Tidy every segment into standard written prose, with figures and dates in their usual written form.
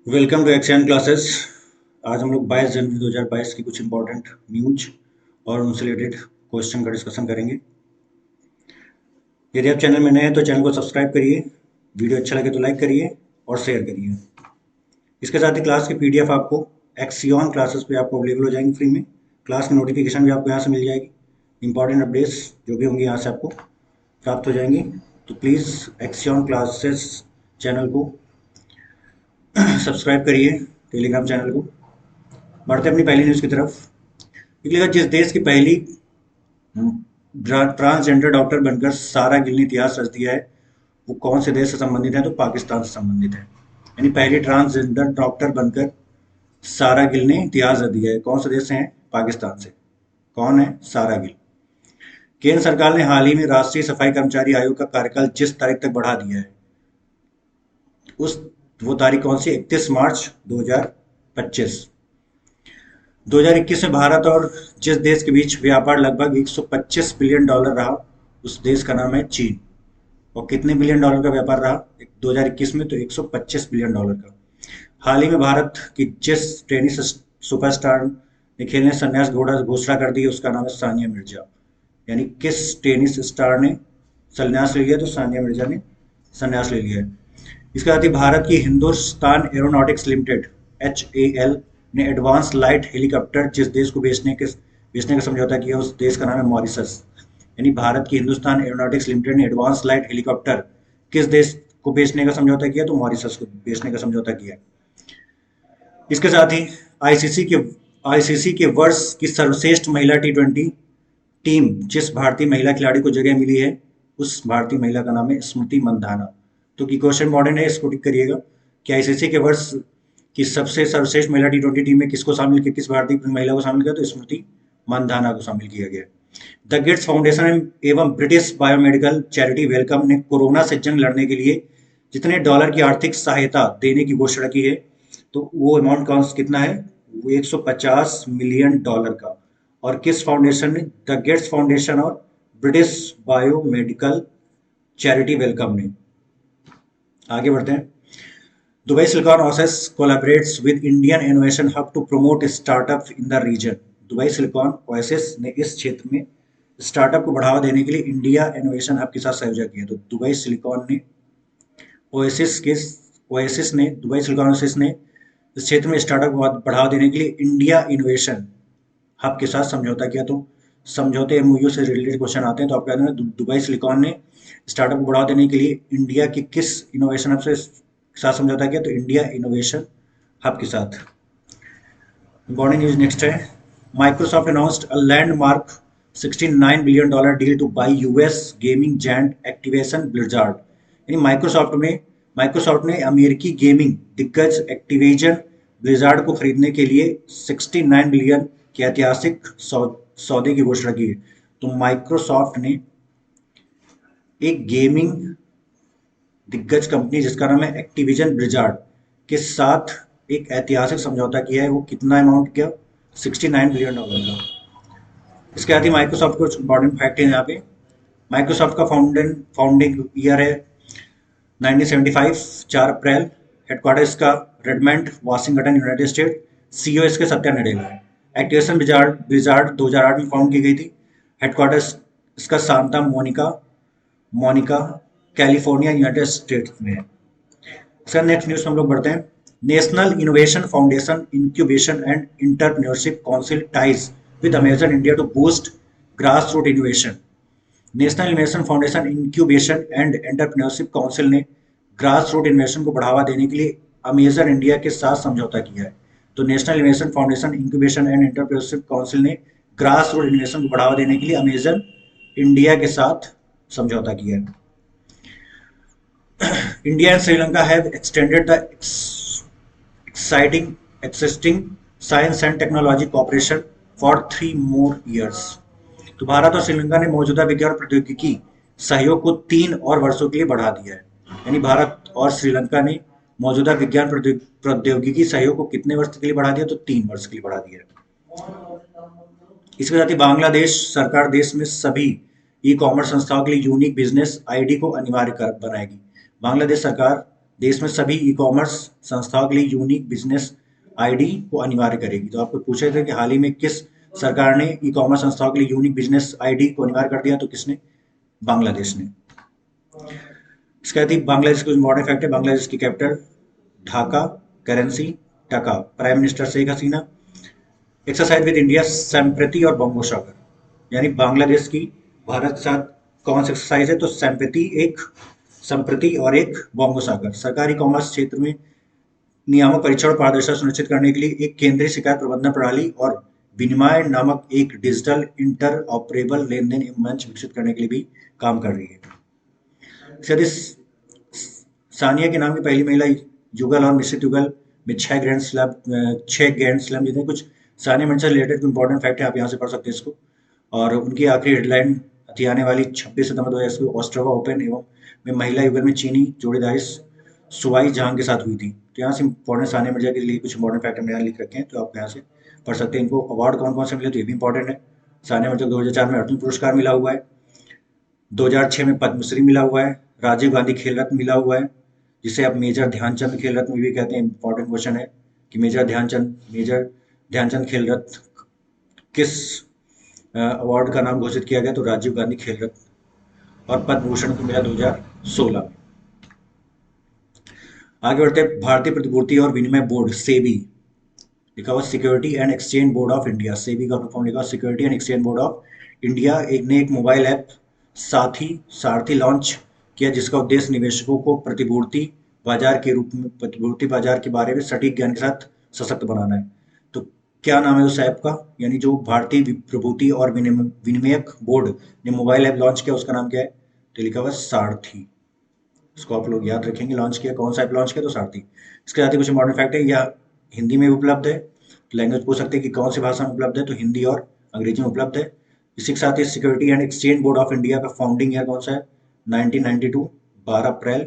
Welcome to action classes. आज हम लोग 22 जनवरी 2022 की कुछ इंपॉर्टेंट न्यूज और उनसे रिलेटेड क्वेश्चन का डिस्कशन करेंगे। यदि आप चैनल में नए हैं तो चैनल को सब्सक्राइब करिए, वीडियो अच्छा लगे तो लाइक करिए और शेयर करिए। इसके साथ ही क्लास की पीडीएफ आपको एक्सियन क्लासेस पे आपको अवेलेबल हो जाएंगी फ्री में। क्लास की नोटिफिकेशन भी आपको यहाँ से मिल जाएगी। इंपॉर्टेंट अपडेट्स जो भी होंगी यहाँ से आपको प्राप्त हो जाएंगी। तो प्लीज़ एक्सियन क्लासेस चैनल को सब्सक्राइब करिए, टेलीग्राम चैनल को। बढ़ते हैं अपनी पहली न्यूज़ की तरफ। निकलेगा, जिस देश की पहली ट्रांसजेंडर डॉक्टर बनकर सारा गिल ने इतिहास रच दिया है, वो कौन से देश से संबंधित है? तो पाकिस्तान से संबंधित है। यानी पहली ट्रांसजेंडर डॉक्टर बनकर सारा गिल ने इतिहास रच दिया है। कौन से देश से है? पाकिस्तान से। कौन है सारा गिल? केंद्र सरकार ने हाल ही में राष्ट्रीय सफाई कर्मचारी आयोग का कार्यकाल जिस तारीख तक बढ़ा दिया है, उस वो तारीख कौन सी? 31 मार्च 2025। 2021 में भारत और जिस देश के बीच व्यापार लगभग 125 बिलियन डॉलर रहा, उस देश का नाम है चीन। और कितने बिलियन डॉलर का व्यापार रहा 2021 में? तो 125 बिलियन डॉलर का। हाल ही में भारत की जिस टेनिस सुपरस्टार ने खेलने संन्यास घोषणा कर दी है, उसका नाम है सानिया मिर्जा। यानी किस टेनिस स्टार ने संन्यास ले लिया? तो सानिया मिर्जा ने संन्यास ले लिया है। इसके साथ ही भारत की हिंदुस्तान एरोनॉटिक्स लिमिटेड HAL ने एडवांस लाइट हेलीकॉप्टर जिस देश को बेचने का समझौता किया, उस देश का नाम है मॉरिशस। यानी भारत की हिंदुस्तान एरोनॉटिक्स लिमिटेड ने एडवांस लाइट हेलीकॉप्टर किस देश को बेचने का समझौता किया? तो मॉरिशस को बेचने का समझौता किया। इसके साथ ही आईसीसी के वर्ष की सर्वश्रेष्ठ महिला T20 टीम जिस भारतीय महिला खिलाड़ी को जगह मिली है, उस भारतीय महिला का नाम है स्मृति मंधाना। तो की क्वेश्चन इंपॉर्टेंट है, इसको टिक करिएगा कि आईसीसी के वर्ष की सबसे सर्वश्रेष्ठ महिला T20 टीम में किसको शामिल किया, किस भारतीय महिला को शामिल किया? तो स्मृति मंधाना को शामिल किया गया। द गेट्स फाउंडेशन एवं ब्रिटिश बायोमेडिकल चैरिटी वेलकम ने कोरोना से जंग लड़ने के लिए जितने डॉलर की आर्थिक सहायता देने की घोषणा की है, तो वो अमाउंट कितना है? वो 150 मिलियन डॉलर का। और किस फाउंडेशन ने? द गेट्स फाउंडेशन और ब्रिटिश बायोमेडिकल चैरिटी वेलकम ने। आगे बढ़ते हैं। Dubai Silicon Oasis collaborates with Indian innovation hub to promote startup in the region. Dubai Silicon Oasis ने इस क्षेत्र में स्टार्टअप को बढ़ावा देने के लिए इंडिया इनोवेशन हब के साथ सहयोग किया। तो दुबई सिलिकॉन ने ओएसिस के ओएसिस ने दुबई सिलिकॉन ओएसिस ने इस क्षेत्र में स्टार्टअप को बढ़ावा देने के लिए इंडिया इनोवेशन हब के साथ समझौता किया। तो समझौते एमओयू से रिलेटेड क्वेश्चन आते हैं, तो आप कहते हैं दुबई सिलिकॉन ने स्टार्टअप को बढ़ावा देने के लिए इंडिया की किस इनोवेशन हब से साथ समझौता किया? तो इंडिया इनोवेशन हब के साथ। इंपॉर्टेंट न्यूज नेक्स्ट है। Microsoft announced a landmark $69 billion deal two by US gaming giant Activision blizzard. यानी माइक्रोसॉफ्ट ने अमेरिकी गेमिंग दिग्गज एक्टिविजन ब्लिजार्ड को खरीदने के लिए 69 बिलियन के ऐतिहासिक सौदे की घोषणा की है। तो माइक्रोसॉफ्ट ने एक गेमिंग दिग्गज कंपनी जिसका नाम है एक्टिविजन ब्लिजार्ड के साथ एक ऐतिहासिक समझौता किया है। वो कितना अमाउंट किया? 69 बिलियन डॉलर का। इसके साथ ही माइक्रोसॉफ्ट कुछ इंपॉर्टेंट फैक्ट है यहाँ पे। माइक्रोसॉफ्ट का फाउंडिंग ईयर है 1975, 4 अप्रैल। हेडक्वार्टर इसका Redmond, Washington, United state. CEO इसके सत्या नडेला है। एक्टिविजन ब्लिजार्ड 2008 में फाउंड की गई थी। हेडक्वार्टर इसका Santa Monica California, United States में है। सर नेक्स्ट न्यूज हम लोग बढ़ते हैं। National innovation foundation incubation and entrepreneurship council ties with Amazon India to boost grass root innovation. National innovation foundation incubation and entrepreneurship council ने grass root innovation को बढ़ावा देने के लिए अमेजन इंडिया के साथ समझौता किया है। तो national innovation foundation incubation and entrepreneurship council ने ग्रास रूट इनोवेशन को बढ़ावा देने के लिए अमेजन इंडिया के साथ समझौता किया है। India and Sri Lanka have extended the exciting existing science and technology cooperation for 3 more years। तो भारत और श्रीलंका ने मौजूदा विज्ञान और प्रौद्योगिकी सहयोग को 3 और वर्षों के लिए बढ़ा दिया है। यानी भारत और श्रीलंका ने मौजूदा विज्ञान प्रौद्योगिकी सहयोग को कितने वर्ष के लिए बढ़ा दिया? तो 3 वर्ष के लिए बढ़ा दिया है। इसके साथ ही बांग्लादेश सरकार देश में सभी ई कॉमर्स संस्थाओं के लिए यूनिक बिजनेस आईडी को अनिवार्य कर बनाएगी। बांग्लादेश सरकार देश में सभी ई कॉमर्स संस्थाओं के लिए यूनिक बिजनेस आईडी को अनिवार्य करेगी। तो आपको पूछे थे कि हाल ही में किस सरकार ने ई कॉमर्स संस्थाओं के लिए यूनिक बिजनेस आईडी को अनिवार्य कर दिया, तो किसने? बांग्लादेश ने। इसके बाद बांग्लादेश का इम्पोर्टेंट फैक्ट है, बांग्लादेश की capital Dhaka, currency taka, prime minister Sheikh Hasina, exercise with India Sampriti और बंगोसागर। यानी बांग्लादेश की भारत के साथ कौन सी एक्सरसाइज है? तो संप्रति और एक बंगोसागर। सरकारी कॉमर्स क्षेत्र में नियामक परीक्षण और पारदर्शिता सुनिश्चित करने के लिए एक केंद्रीय शिकायत प्रबंधन प्रणाली और विनिमय नामक एक डिजिटल इंटर ऑपरेबल लेन देन मंच विकसित करने के लिए भी काम कर रही है। शायद सानिया के नाम की पहली महिला युगल और मिश्रित युगल में 6 ग्रैंड स्लैम जीते। कुछ सानिया मिर्जा से रिलेटेड इंपॉर्टेंट फैक्ट है, आप यहाँ से पढ़ सकते हैं इसको। और उनकी आखिरी हेडलाइन थी आने वाली 26 सितंबर 2020 को ऑस्ट्रेवा ओपन एवं में महिला युगल में चीनी जोड़ीदारी सुवाई जहां के साथ हुई थी। तो यहाँ से इंपॉर्टेंट सानिया मिर्जा के लिए कुछ इंपॉर्टेंट फैक्ट हमने यहाँ लिख रखे हैं, तो आप यहाँ से पढ़ सकते हैं। इनको अवार्ड कौन कौन से मिले, तो ये भी इंपॉर्टेंट है। सानिया मिर्जा को 2004 में अर्जुन पुरस्कार मिला हुआ है, 2006 में पद्मश्री मिला हुआ है, राजीव गांधी खेल रत्न मिला हुआ है, जिसे आप मेजर ध्यानचंद खेल रत्न भी कहते हैं। इंपॉर्टेंट क्वेश्चन है कि मेजर ध्यानचंद खेल रत्न किस अवार्ड का नाम घोषित किया गया, तो राजीव गांधी खेल रत्न। और पद्म भूषण को मिला 2016 में। आगे बढ़ते हैं, भारतीय प्रतिभूति और विनिमय बोर्ड सेबी, लिखा हुआ security and exchange board of India. SEBI का फुल फॉर्म लिखा हुआ security and exchange board of India. एक मोबाइल ऐप सारथी लॉन्च किया, जिसका उद्देश्य निवेशकों को प्रतिभूति बाजार के बारे में सटीक ज्ञान के साथ सशक्त बनाना है। तो क्या नाम है उस ऐप का? यानी जो भारतीय प्रभुति और विनिमयक बोर्ड ने मोबाइल ऐप लॉन्च किया, उसका नाम क्या है? तो लिखा हुआ सारथी। इसको आप लोग याद रखेंगे, लॉन्च किया, कौन सा ऐप लॉन्च किया, तो सारथी। इसके साथ ही कुछ इंपॉर्टेंट फैक्ट है, यह हिंदी में उपलब्ध है। लैंग्वेज पूछ सकते हैं कि कौन सी भाषा में उपलब्ध है, तो हिंदी और अंग्रेजी में उपलब्ध है। इसी के साथ ही security and exchange board of India का फाउंडिंग ईयर कौन सा है? 1992, 12 अप्रैल,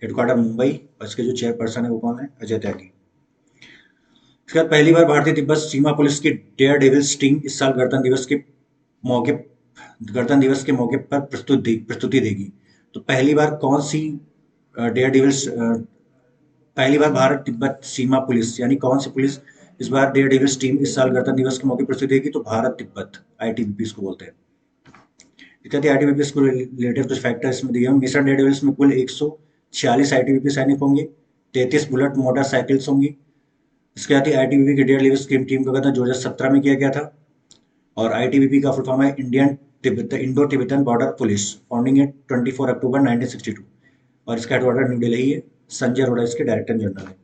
हेडक्वार्टर मुंबई। और इसके जो चेयरपर्सन है वो कौन है? अजय त्यागी। इसके बाद पहली बार भारतीय तिब्बत सीमा पुलिस की डेयर डेविल्स टीम इस साल गणतंत्र दिवस के मौके पर प्रस्तुति देगी। तो पहली बार कौन सी डेयर डेविल्स पहली बार भारत तिब्बत सीमा पुलिस यानी कौन सी पुलिस इस बार डेयर डेविल्स टीम इस साल गणतंत्र दिवस के मौके पर प्रस्तुति देगी? तो भारत तिब्बत, आईटीबीपी इसको बोलते हैं। आईटीबीपी को रिलेटेड कुछ फैक्टर इसमें दिए हैं। मिशन डेयर डेविल्स में कुल 146 आईटीबीपी सैनिक होंगे, 33 बुलेट मोटरसाइकिल्स होंगी। इसके साथ ही आईटीबीपी की डेयर डेविल्स टीम का गठन 2017 में किया गया था। और आईटीबीपी का फुल फॉर्म है Indo Tibetan border police, founding है 24 अक्टूबर 1962। और इसका हेडक्वार्टर न्यू दिल्ली है। संजय अरोड़ा इसके डायरेक्टर जनरल है।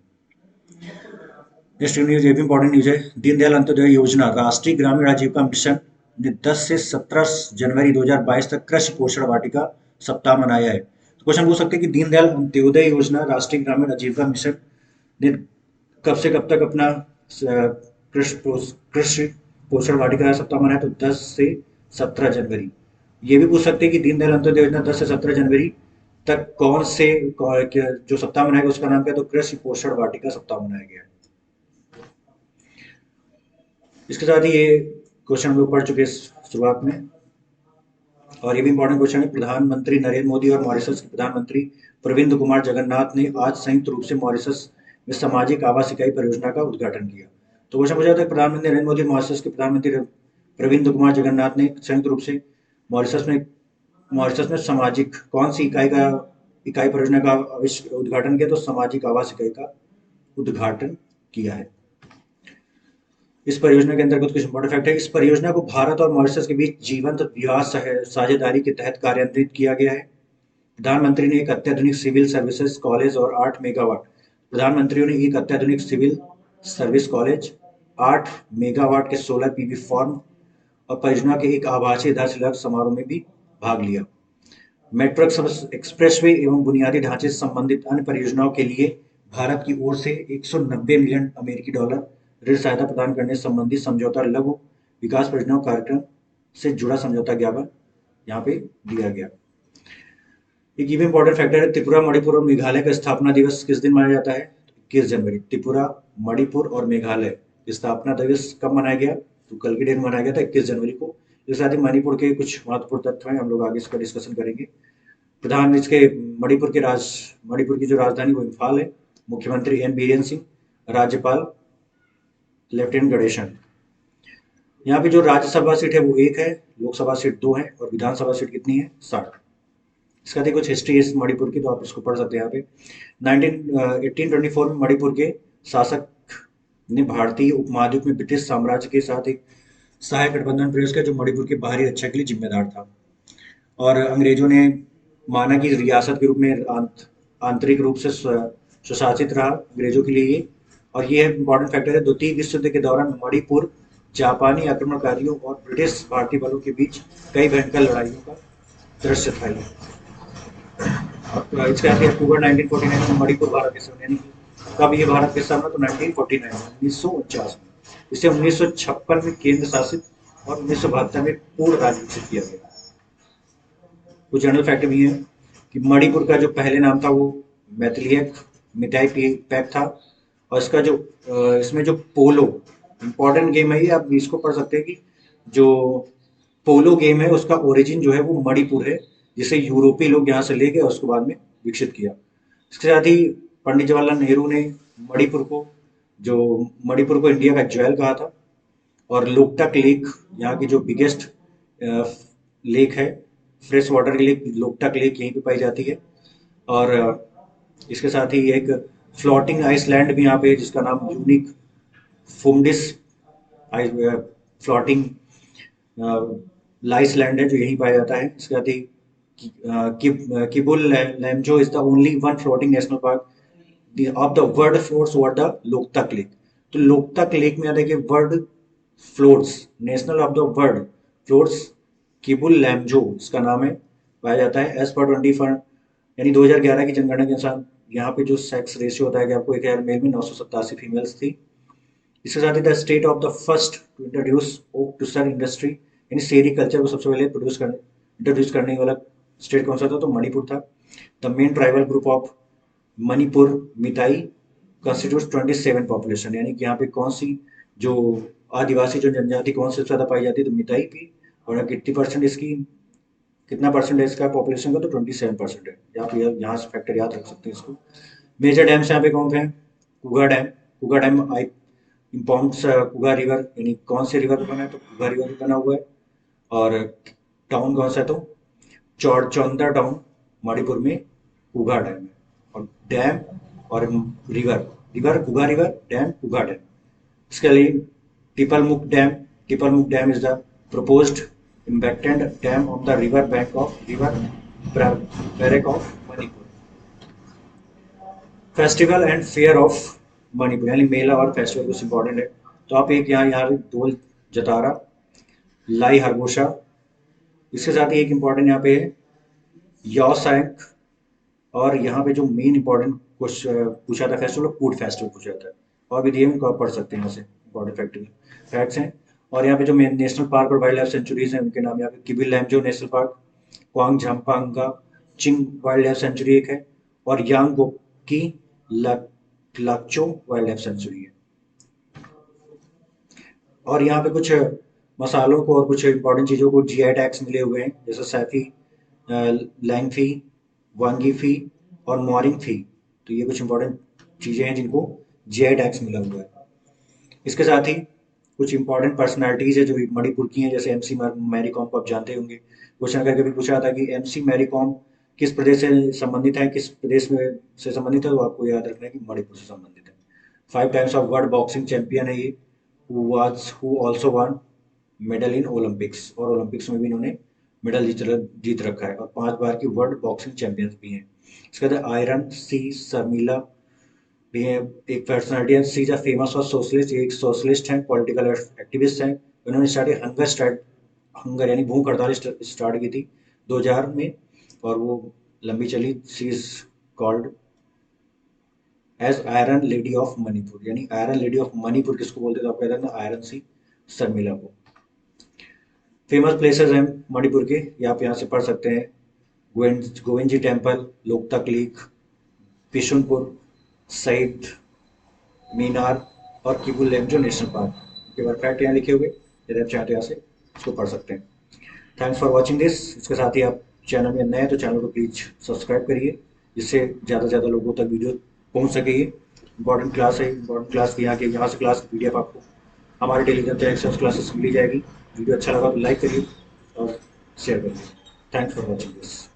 नेक्स्ट न्यूज, ये भी इंपॉर्टेंट न्यूज है। दीनदयाल अंत्योदय योजना राष्ट्रीय ग्रामीण आजीविका मिशन ने 10 से 17 जनवरी 2022 तक कृषि पोषण वाटिका सप्ताह मनाया है। तो क्वेश्चन पूछ सकते हैं कि दीनदयाल अंत्योदय योजना राष्ट्रीय ग्रामीण आजीविका मिशन ने कब से कब तक अपना कृषि पोषण वाटिका सप्ताह मनाया? तो 10 से 17 जनवरी। ये भी पूछ सकते हैं कि दीनदयाल अंत्योदय योजना 10 से 17 जनवरी तक जो सप्ताह मनाया गया उसका नाम क्या है? तो कृषि पोषण वाटिका सप्ताह मनाया गया। इसके साथ ही ये क्वेश्चन हम लोग पढ़ चुके शुरुआत में। और ये भी इंपॉर्टेंट क्वेश्चन है। प्रधानमंत्री नरेंद्र मोदी और मॉरिशस के प्रधानमंत्री प्रविंद कुमार जगन्नाथ ने आज संयुक्त रूप से मॉरिशस में सामाजिक आवास इकाई परियोजना का उद्घाटन किया। तो क्वेश्चन पूछा जाता है, प्रधानमंत्री नरेंद्र मोदी और मॉरिशस के प्रधानमंत्री प्रविंद कुमार जगन्नाथ ने संयुक्त रूप से मॉरिशस में सामाजिक कौन सी इकाई परियोजना का उद्घाटन किया? तो सामाजिक आवास इकाई का उद्घाटन किया है। इस परियोजना के अंतर्गत कुछ इंपॉर्टेंट फैक्ट है। इस परियोजना को भारत और मॉरिशस के बीच जीवंत विवाह साझेदारी के तहत कार्यान्वित किया गया है। प्रधानमंत्री ने एक अत्याधुनिक सिविल सर्विसेज कॉलेज और 8 मेगावाट प्रधानमंत्रियों ने एक अत्याधुनिक सिविल सर्विस कॉलेज, 8 मेगावाट के सोलर पीवी फार्म और परियोजना के एक आभासी आधारशिला समारोह में भी भाग लिया। मेट्रो एक्सप्रेसवे एवं बुनियादी ढांचे से संबंधित अन्य परियोजनाओं के लिए भारत की ओर से 190 मिलियन अमेरिकी डॉलर ऋण सहायता प्रदान करने संबंधी समझौता लघु विकास परियोजनाओं कार्यक्रम से जुड़ा समझौता ज्ञापन यहाँ पे दिया गया। एक ये भी इंपॉर्टेंट फैक्टर है, त्रिपुरा, मणिपुर और मेघालय का स्थापना दिवस किस दिन मनाया जाता है? 21 जनवरी। त्रिपुरा, मणिपुर और मेघालय स्थापना दिवस कब मनाया गया? तो कल की डेट मनाया गया था 21 जनवरी को। इसके साथ ही मणिपुर के कुछ महत्वपूर्ण तथ्य हैं, हम लोग आगे इसका डिस्कशन करेंगे। प्रधान इसके मणिपुर की जो राजधानी वो इम्फाल है। मुख्यमंत्री एन बीरेन सिंह, राज्यपाल लेफ्टिनेंट गणेशन। यहाँ पे जो राज्यसभा सीट है वो एक है, लोकसभा सीट दो है, और विधानसभा सीट कितनी है? 60। इसका देखिए कुछ हिस्ट्री है इस मणिपुर की, तो आप इसको पढ़ सकते हैं यहाँ पे। 1824 में मणिपुर के शासक ने भारतीय उपमहाद्वीप में ब्रिटिश साम्राज्य के साथ एक सहायक गठबंधन प्रवेश किया, जो मणिपुर की बाहरी रक्षा के लिए जिम्मेदार था। और अंग्रेजों ने माना कि रियासत के रूप में आंतरिक रूप से स्वशासित रहा अंग्रेजों के लिए ये। और ये इंपॉर्टेंट फैक्टर है, द्वितीय विश्व युद्ध के दौरान मणिपुर जापानी आक्रमणकारियों और ब्रिटिश भारतीय बलों के बीच कई भयंकर लड़ाइयों का दृश्य था ये। और इसके आगे अक्टूबर 1949 में मणिपुर भारत के हिस्सा, यानी कब ये भारत के हिस्सा में? तो 1949 में, 1949 में। इसे 1956 में केंद्र शासित और 1972 में पूर्ण राज्य घोषित किया गया। कुछ जनरल फैक्ट भी हैं कि मणिपुर का जो पहले नाम था वो मैथिलियक मिताई पैक था। और इसका जो इसमें जो पोलो इंपॉर्टेंट गेम है, ये आप इसको पढ़ सकते हैं कि जो पोलो गेम है उसका ओरिजिन जो है वो मणिपुर है, जिसे यूरोपीय लोग यहाँ से ले गए और उसके बाद में विकसित किया। इसके साथ ही पंडित जवाहरलाल नेहरू ने मणिपुर को जो मणिपुर को इंडिया का ज्वेल कहा था। और लोकटक लेक यहाँ की जो बिगेस्ट लेक है, फ्रेश वाटर की लेक, लोकटक लेक यहीं पे पाई जाती है। और इसके साथ ही एक फ्लोटिंग आइसलैंड भी यहाँ पे है, जिसका नाम यूनिक फुमडिस फ्लोटिंग लाइसलैंड है, जो यहीं पाया जाता है। इसके साथ ही Keibul Lamjao is the only one floating national park of the world floats over the Loktak lake. तो लोकतक लेक में आता है कि world floats, national of the world floats Keibul Lamjao इसका नाम है, पाया जाता है। एज पर 24 यानी 2011 की जनगणना के अनुसार यहाँ पे जो सेक्स रेशियो होता है कि आपको 1000 मेल में 987 फीमेल्स थी। इसके साथ ही the state of the first to introduce oak tasar industry, यानी सेरी कल्चर को सबसे पहले इंट्रोड्यूस करने वाला स्टेट कौन सा था? तो मणिपुर था। The main tribal group of Manipur मिताई कॉन्स्टिट्यूट 27 पॉपुलेशन, यानी कि यहाँ पे कौन सी जो आदिवासी जो जनजाति कौन से ज्यादा पाई जाती है? तो मिताई की। और कितनी परसेंट इसकी, कितना परसेंट है इसका पॉपुलेशन का? तो 27% है। आप यहाँ से फैक्टर याद रख सकते हैं इसको। मेजर डैम्स यहाँ पे कौन से हैं? Khuga dam. Khuga dam I impounds Khuga river, यानी कौन से रिवर पे बना है? तो कुगा रिवर पे बना हुआ है। और टाउन कौन सा है? तो चौरचौंदा टाउन मणिपुर में कुगा डैम है। और डैम और river, river Khuga river, dam Khuga dam. इसके लिए Tipaimukh dam is the proposed embankment dam on the river bank of river Barak of Manipur। Festival and fair of Manipur, यानी मेला और फेस्टिवल कुछ इंपॉर्टेंट है। तो आप एक यहाँ डोल जतारा, लाई हरगोशा। इसके साथ ही एक इम्पॉर्टेंट यहाँ पे है यौसैंक। और यहाँ पे जो मेन इंपॉर्टेंट कुछ पूछा था फेस्टिवल, फूड फेस्टिवल पूछा था। और भी दिए उनको आप पढ़ सकते हैं, यहाँ से इंपॉर्टेंट फैक्ट्स हैं। और यहाँ पे जो मेन नेशनल पार्क और वाइल्ड लाइफ सेंचुरीज हैं उनके नाम यहाँ पे Keibul Lamjao national park, Khongjaingamba Ching wildlife sanctuary एक है, और यांग की लाक्चो वाइल्ड लाइफ सेंचुरी है। और यहाँ पे कुछ मसालों को और कुछ इंपॉर्टेंट चीज़ों को जीआई टैग्स मिले हुए हैं, जैसे सैफी, लैंगफी, वांगीफी और मॉरिंगफी। तो ये कुछ इंपॉर्टेंट चीज़ें हैं जिनको जीआई टैग्स मिला हुआ है। इसके साथ ही कुछ इंपॉर्टेंट पर्सनालिटीज है जो मणिपुर की हैं, जैसे एमसी मैरी कॉम को आप जानते होंगे। क्वेश्चन करके भी पूछा था कि एमसी मैरी कॉम किस प्रदेश से संबंधित है, किस प्रदेश में से संबंधित है? तो आपको याद रखना है कि मणिपुर से संबंधित है। 5 times of world boxing champion है ये, who also one medal in Olympics, और ओलंपिक्स में भी इन्होंने मेडल जीत रखा है। और 5 बार की वर्ल्ड बॉक्सिंग चैंपियन भी हैं। इसके बाद आयरन सी शर्मिला भी हैं, एक पर्सनालिटी है। सी इज अ फेमस और सोशलिस्ट, ये एक सोशलिस्ट हैं, पॉलिटिकल एक्टिविस्ट हैं। उन्होंने हंगर यानी भूख हड़ताल स्टार्ट की थी 2000 में, और वो लंबी चली। She is called as iron lady of Manipur, यानी आयरन लेडी ऑफ मणिपुर किसको बोलते थे? आप कहते हैं आयरन सी शर्मिला को। फेमस प्लेसेस हैं मणिपुर के, ये आप यहाँ से पढ़ सकते हैं। गोविंद जी टेम्पल, लोकतक लेक, बिशुनपुर, शहीद मीनार और किबुल लेमजो नेशनल पार्क के बारे फैक्ट यहाँ लिखे हुए, यदि आप चाहते हैं यहाँ से इसको पढ़ सकते हैं। Thanks for watching this. इसके साथ ही आप चैनल में नए हैं तो चैनल को प्लीज़ सब्सक्राइब करिए, जिससे ज़्यादा से ज़्यादा लोगों तक वीडियो पहुंच सके। ये इंपॉर्टेंट क्लास है, इंपॉर्टेंट क्लास की यहाँ से क्लास पीडीएफ आपको हमारे टेलीग्राम चैनल से क्लासेस मिली जाएगी। वीडियो अच्छा लगा तो लाइक करिए और शेयर करिए। Thanks for watching this.